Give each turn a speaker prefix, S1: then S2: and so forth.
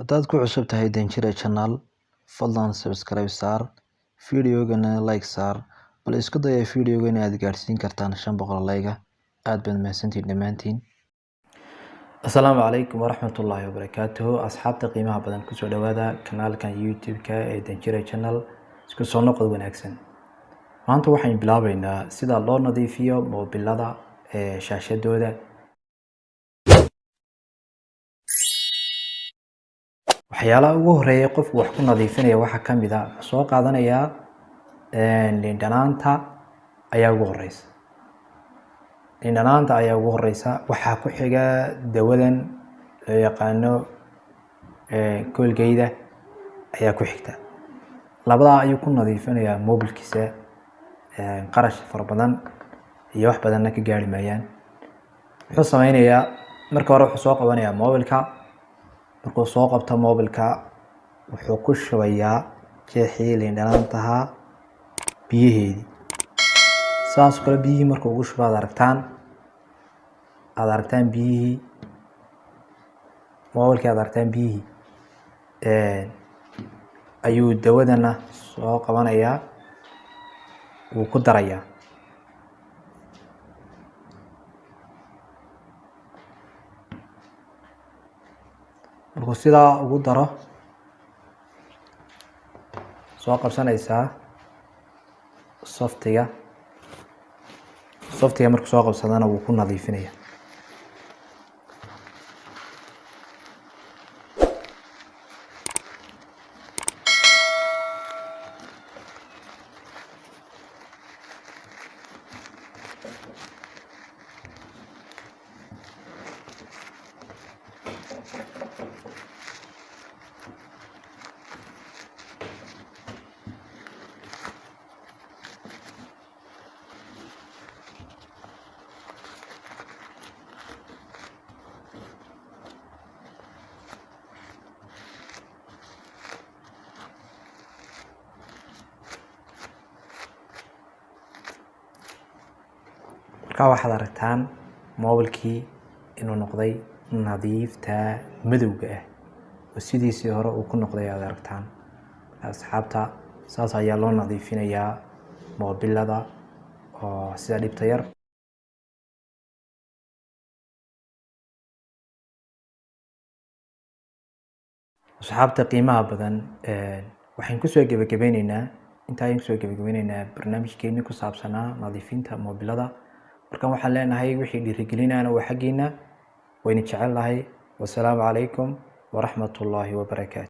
S1: Haddaad ku cusub tahay Danjire Channel, fadlan subscribe saar, fiidiyowgana like saar, bal isku daya fiidiyowga inaad gaarsiin kartaan 500 like. Aad baad mahadsantihiin dhammaantiin. Assalaamu calaykum waraxmatullaahi wabarakaatuh. Asxaabta qiimaha badan kusoo dhawaada kanaalkan YouTube-ka ee Danjire Channel. Isku soo noqod wanaagsan. Maanta waxaan bilaabaynaa sida loo nadiifiyo moobilada shaashadooda. waxyaalaha ugu horeeya qofku wax ku nadiifinaya waxa kamid ah soo qaadanaya dhanaanta ayaa ugu horeysa. dhanaanta ayaa ugu horeysa, waxa ku xiga dawadan loo yaqaano Colgate ayaa ku xigta. labada ayuu ku nadiifinaya moobilkiisa. qarash fara badan iyo wax badan ka gaari maayaan. wuxuu sameynayaa marka hore wuxuu soo qabanayaa moobilka. markuu soo qabto moobilka wuxuu ku shubayaa jeexii dhanaantaha biyaheedii. saas kale biyihii markuu ugu shubo aad aragtaan biyihii moobilka aad aragtaan biyihii ayuu dawadana soo qabanayaa wuu ku darayaa. markuu sidaa ugu daro soo qabsanaysaa softiga markuu soo qabsadana wuu ku nadiifinaya. marka waxaad aragtaan moobilkii inuu noqday nadiifta madowga ah oo sidiisii hore uu ku noqday. aad aragtaan asxaabta saas ayaa loo nadiifinayaa moobilada oo sida dhibta yar. asxaabta qiimaha badan waxaan kusoo gabagabeyneynaa barnaamijkeeni ku saabsanaa nadiifinta moobilada. markan waxaan leenahay wixii dhiirigelinayna waa xaggiina. wayna jecel lahay. wassalaamu calaykum waraxmatullaahi wabarakaatu.